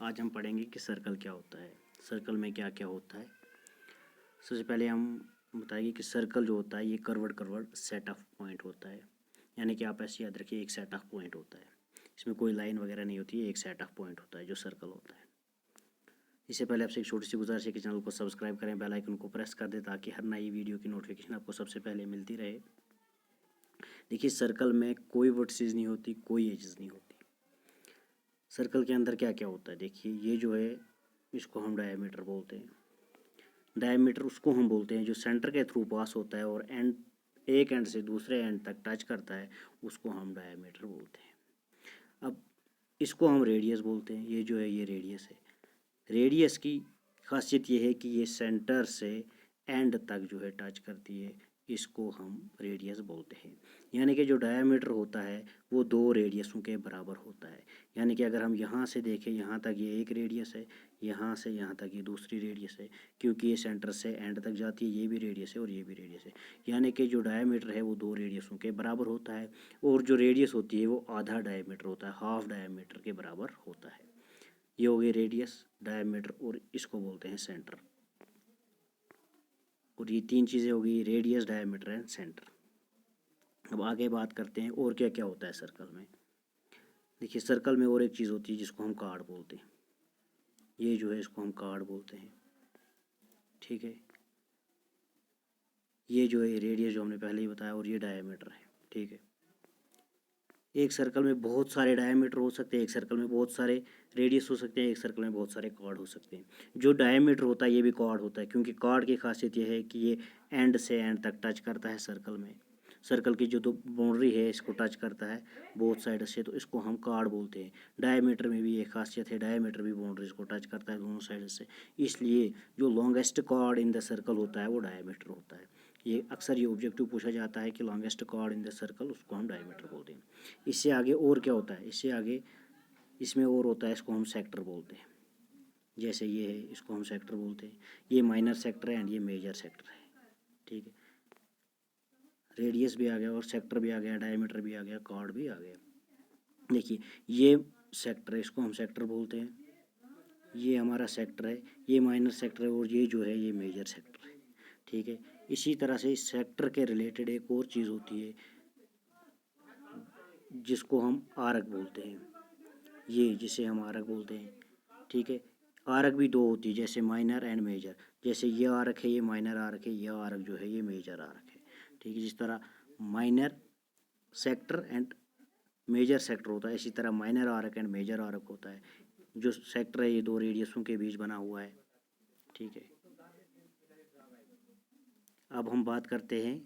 आज हम पढ़ेंगे कि सर्कल क्या होता है, सर्कल में क्या क्या होता है। सबसे पहले हम बताएंगे कि सर्कल जो होता है ये कर्व्ड सेट ऑफ पॉइंट होता है। यानी कि आप ऐसे याद रखिए, एक सेट ऑफ पॉइंट होता है, इसमें कोई लाइन वगैरह नहीं होती है, एक सेट ऑफ पॉइंट होता है जो सर्कल होता है। इससे पहले आपसे एक छोटी सी गुजारिश है कि चैनल को सब्सक्राइब करें, बेल आइकन को प्रेस कर दें ताकि हर नई वीडियो की नोटिफिकेशन आपको सबसे पहले मिलती रहे। देखिए, सर्कल में कोई वर्टिसेस नहीं होती, कोई एजेस नहीं होती। सर्कल के अंदर क्या क्या होता है, देखिए ये जो है इसको हम डायमीटर बोलते हैं। डायमीटर उसको हम बोलते हैं जो सेंटर के थ्रू पास होता है और एंड, एक एंड से दूसरे एंड तक टच करता है, उसको हम डायमीटर बोलते हैं। अब इसको हम रेडियस बोलते हैं। ये जो है ये रेडियस है। रेडियस की खासियत ये है कि ये सेंटर से एंड तक जो है टच करती है, इसको हम रेडियस बोलते हैं। यानी कि जो डायमीटर होता है वो दो रेडियसों के बराबर होता है। यानी कि अगर हम यहाँ से देखें, यहाँ तक ये एक रेडियस है, यहाँ से यहाँ तक ये दूसरी रेडियस है, क्योंकि ये सेंटर से एंड तक जाती है, ये भी रेडियस है और ये भी रेडियस है। यानी कि जो डायमीटर है वो दो रेडियसों के बराबर होता है, और जो रेडियस होती है वो आधा डायमीटर होता है, हाफ डायमीटर के बराबर होता है। ये हो गई रेडियस, डायमीटर और इसको बोलते हैं सेंटर। और ये तीन चीज़ें हो गई, रेडियस, डायमीटर एंड सेंटर। अब आगे बात करते हैं और क्या क्या होता है सर्कल में। देखिए, सर्कल में और एक चीज़ होती है जिसको हम कार्ड बोलते हैं। ये जो है इसको हम कार्ड बोलते हैं, ठीक है। ये जो है रेडियस जो हमने पहले ही बताया, और ये डायमीटर है, ठीक है। एक सर्कल में बहुत सारे डायमीटर हो सकते हैं, एक सर्कल में बहुत सारे रेडियस हो सकते हैं, एक सर्कल में बहुत सारे कॉर्ड हो सकते हैं। जो डायमीटर होता है ये भी कॉर्ड होता है, क्योंकि कॉर्ड की खासियत ये है कि ये एंड से एंड तक टच करता है सर्कल में। सर्कल की जो तो बाउंड्री है इसको टच करता है बोथ साइड से, तो इसको हम कॉर्ड बोलते हैं। डायमीटर में भी ये खासियत है, डायमीटर भी बाउंड्रीज को टच करता है दोनों साइड से, इसलिए जो longest chord in the circle होता है वो डायमीटर होता है। ये अक्सर ये ऑब्जेक्टिव पूछा जाता है कि longest chord in the circle, उसको हम डायमीटर बोलते हैं। इससे आगे और क्या होता है, इससे आगे इसमें और होता है, इसको हम सेक्टर बोलते हैं। जैसे ये है, इसको हम सेक्टर बोलते हैं। ये माइनर सेक्टर है एंड ये मेजर सेक्टर है, ठीक है। रेडियस भी आ गया और सेक्टर भी आ गया, डायमीटर भी आ गया, कॉर्ड भी आ गया। देखिए, ये सेक्टर है, इसको हम सेक्टर बोलते हैं। ये हमारा सेक्टर है, ये माइनर सेक्टर है, और ये जो है ये मेजर सेक्टर है, ठीक है। इसी तरह से इस सेक्टर के रिलेटेड एक और चीज़ होती है जिसको हम आर्क बोलते हैं। ये जिसे हम आर्क बोलते हैं, ठीक है। आर्क भी दो होती है, जैसे माइनर एंड मेजर। जैसे ये आर्क है, ये माइनर आर्क है, ये आर्क जो है ये मेजर आर्क है, ठीक है। जिस तरह minor sector and major sector होता है, इसी तरह minor arc and major arc होता है। जो सेक्टर है ये दो रेडियसों के बीच बना हुआ है, ठीक है। अब हम बात करते हैं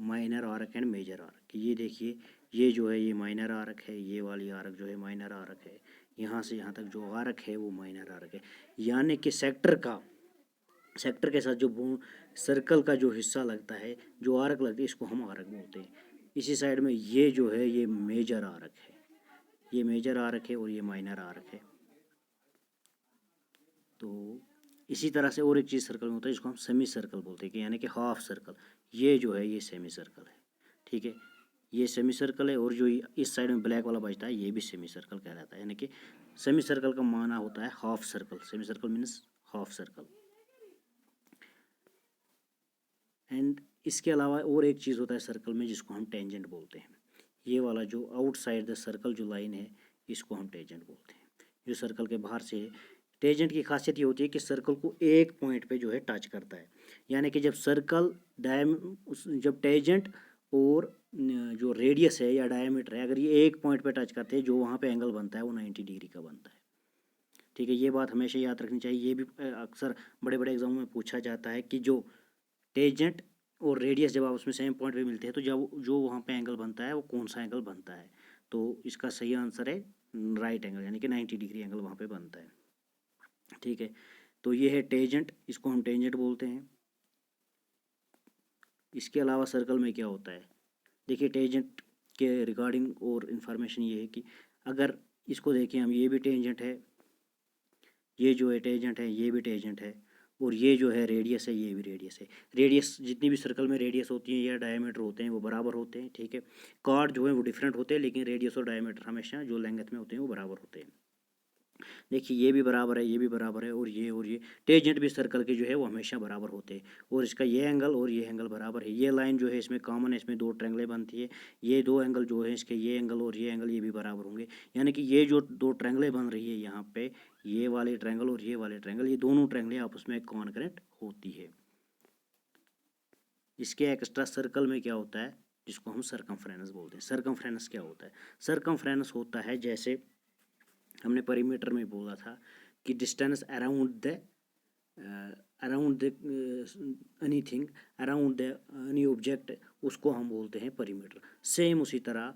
minor arc and major arc. ये देखिए, ये जो है ये माइनर आर्क है, ये वाली आर्क जो है माइनर आर्क है, यहाँ से यहाँ तक जो आर्क है वो माइनर आर्क है। यानी कि सेक्टर के साथ जो सर्कल का जो हिस्सा लगता है, जो आर्क लगती है, इसको हम आर्क बोलते हैं। इसी साइड में ये जो है ये मेजर आर्क है, ये मेजर आर्क है और ये माइनर आर्क है। तो इसी तरह से और एक चीज़ सर्कल में होता है जिसको हम सेमी सर्कल बोलते हैं, कि यानी कि हाफ सर्कल। ये जो है ये सेमी सर्कल है, ठीक है। ये सेमी सर्कल है, और जो इस साइड में ब्लैक वाला बचता है ये भी सेमी सर्कल कहलाता है। यानी कि सेमी सर्कल का माना होता है half circle. Semi circle means half circle. And इसके अलावा और एक चीज़ होता है सर्कल में जिसको हम टेंजेंट बोलते हैं। ये वाला जो आउटसाइड द सर्कल जो लाइन है, इसको हम टेंजेंट बोलते हैं, जो सर्कल के बाहर से है। टेंजेंट की खासियत ये होती है कि सर्कल को एक पॉइंट पे जो है टच करता है। यानी कि जब सर्कल जब टेंजेंट और जो रेडियस है या डायमीटर है, अगर ये एक पॉइंट पे टच करते हैं, जो वहाँ पे एंगल बनता है वो 90 डिग्री का बनता है, ठीक है। ये बात हमेशा याद रखनी चाहिए। ये भी अक्सर बड़े बड़े एग्जामों में पूछा जाता है कि जो टेंजेंट और रेडियस जब आपस में सेम पॉइंट पे मिलते हैं तो जब जो वहाँ पे एंगल बनता है वो कौन सा एंगल बनता है। तो इसका सही आंसर है राइट एंगल, यानी कि 90 डिग्री एंगल वहाँ पे बनता है, ठीक है। तो ये है टेंजेंट, इसको हम टेंजेंट बोलते हैं। इसके अलावा सर्कल में क्या होता है, देखिए टेंजेंट के रिगार्डिंग और इन्फॉर्मेशन ये है कि अगर इसको देखें हम, ये भी टेंजेंट है, ये जो है टेंजेंट है, ये भी टेंजेंट है, और ये जो है रेडियस है, ये भी रेडियस है। रेडियस जितनी भी सर्कल में रेडियस होती है या डायमीटर होते हैं वो बराबर होते हैं, ठीक है। कॉर्ड जो है वो डिफरेंट होते हैं, लेकिन रेडियस और डायमीटर हमेशा जो लेंथ में होते हैं वो बराबर होते हैं। देखिए ये भी बराबर है, ये भी बराबर है, और ये टेंजेंट भी सर्कल के जो है वो हमेशा बराबर होते हैं, और इसका ये एंगल और ये एंगल बराबर है। ये लाइन जो है इसमें कॉमन है, इसमें दो ट्रायंगलें बनती है, ये दो एंगल जो है इसके ये एंगल और ये एंगल ये भी बराबर होंगे। यानी कि ये जो दो ट्रायंगलें बन रही है यहाँ पे, ये वाले ट्रायंगल और ये वाले ट्रायंगल, ये दोनों ट्रायंगलें आपस में कॉन्ग्रुएंट होती है। इसके एक्स्ट्रा सर्कल में क्या होता है, जिसको हम सरकमफ्रेंस बोलते हैं। सरकमफ्रेंस क्या होता है? सरकमफ्रेंस होता है, जैसे हमने परिमीटर में बोला था कि distance around the anything, around the any object, उसको हम बोलते हैं परिमीटर। सेम उसी तरह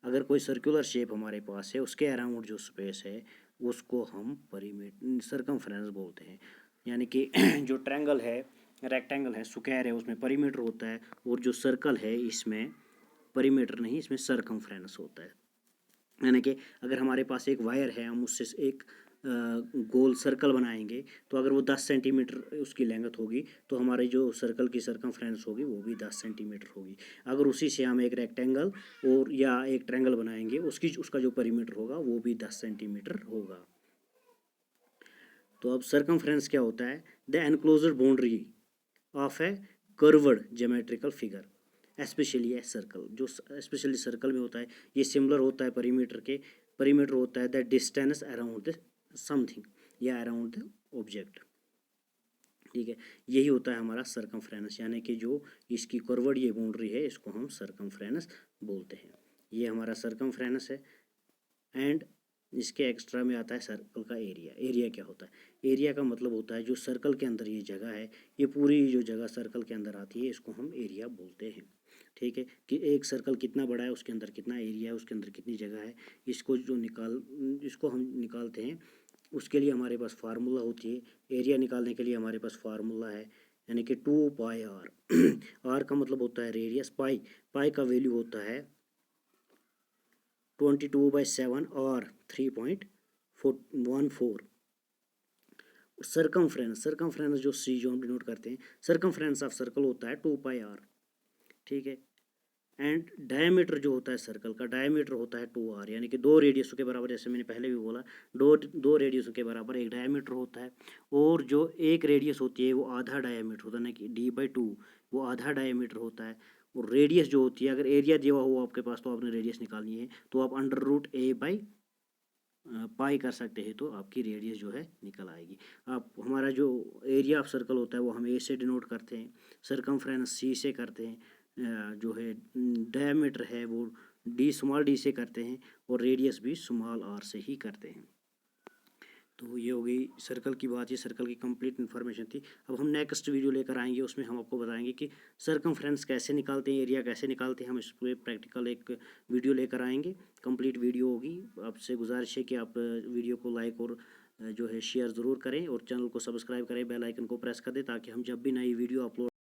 अगर कोई सर्कुलर शेप हमारे पास है, उसके अराउंड जो स्पेस है उसको हम परिमीटर, सरकमफ्रेंस बोलते हैं। यानी कि जो ट्रायंगल है, रेक्टेंगल है, स्क्वायर है, उसमें परिमीटर होता है, और जो सर्कल है इसमें परिमीटर नहीं, इसमें सरकमफ्रेंस होता है। यानी कि अगर हमारे पास एक वायर है, हम उससे एक गोल सर्कल बनाएंगे, तो अगर वो 10 सेंटीमीटर उसकी लेंथ होगी, तो हमारे जो सर्कल की सरकमफ्रेंस होगी वो भी 10 सेंटीमीटर होगी। अगर उसी से हम एक रेक्टेंगल और या एक ट्रायंगल बनाएंगे, उसका जो परिमीटर होगा वो भी 10 सेंटीमीटर होगा। तो अब सरकमफ्रेंस क्या होता है? The enclosure boundary of A curved geometrical figure, specially a circle. जो स्पेशली सर्कल में होता है, ये सिमिलर होता है परिमीटर के। परिमीटर होता है the distance around the something या अराउंड द ऑब्जेक्ट। ठीक है, यही होता है हमारा सरकमफ्रेंस, यानी कि जो इसकी कर्व्ड ये बाउंड्री है, इसको हम सरकमफ्रेंस बोलते हैं। ये हमारा सरकमफ्रेंस है। एंड इसके एक्स्ट्रा में आता है सर्कल का एरिया। एरिया क्या होता है? एरिया का मतलब होता है जो सर्कल के अंदर ये जगह है, ये पूरी जो जगह सर्कल के अंदर आती है, इसको हम एरिया बोलते हैं। ठीक है, कि एक सर्कल कितना बड़ा है, उसके अंदर कितना एरिया है, उसके अंदर कितनी जगह है, इसको हम निकालते हैं। उसके लिए हमारे पास फार्मूला होती है। एरिया निकालने के लिए हमारे पास फार्मूला है, यानी कि 2πr। आर का मतलब होता है रेडियस, पाई का वैल्यू होता है 22/7 और 3.14। सरकमफ्रेंस जो सी जो हम डिनोट करते हैं, सरकमफ्रेंस ऑफ सर्कल होता है 2πr। ठीक है, एंड डायमीटर जो होता है सर्कल का, डायमीटर होता है 2r, यानी कि दो रेडियसों के बराबर। जैसे मैंने पहले भी बोला, दो रेडियसों के बराबर एक डायमीटर होता है, और जो एक रेडियस होती है वो आधा डायमीटर होता है, ना कि d/2, वो आधा डायमीटर होता है। और रेडियस जो होती है, अगर एरिया दिया हुआ आपके पास तो आपने रेडियस निकालनी है, तो आप √a/पाई कर सकते हैं, तो आपकी रेडियस जो है निकल आएगी। आप हमारा जो एरिया ऑफ सर्कल होता है वो हम ए से डिनोट करते हैं, सरकमफ्रेंस सी से करते हैं, जो है डायमीटर है वो स्मॉल डी से करते हैं, और रेडियस भी स्मॉल आर से ही करते हैं। तो ये हो गई सर्कल की बात, ये सर्कल की कंप्लीट इन्फॉर्मेशन थी। अब हम नेक्स्ट वीडियो लेकर आएंगे, उसमें हम आपको बताएंगे कि सरकमफ्रेंस कैसे निकालते हैं, एरिया कैसे निकालते हैं। हम इस पर प्रैक्टिकल एक वीडियो लेकर आएंगे, कंप्लीट वीडियो होगी। आपसे गुजारिश है कि आप वीडियो को लाइक और जो है शेयर ज़रूर करें, और चैनल को सब्सक्राइब करें, बेल आइकन को प्रेस कर दें, ताकि हम जब भी नई वीडियो अपलोड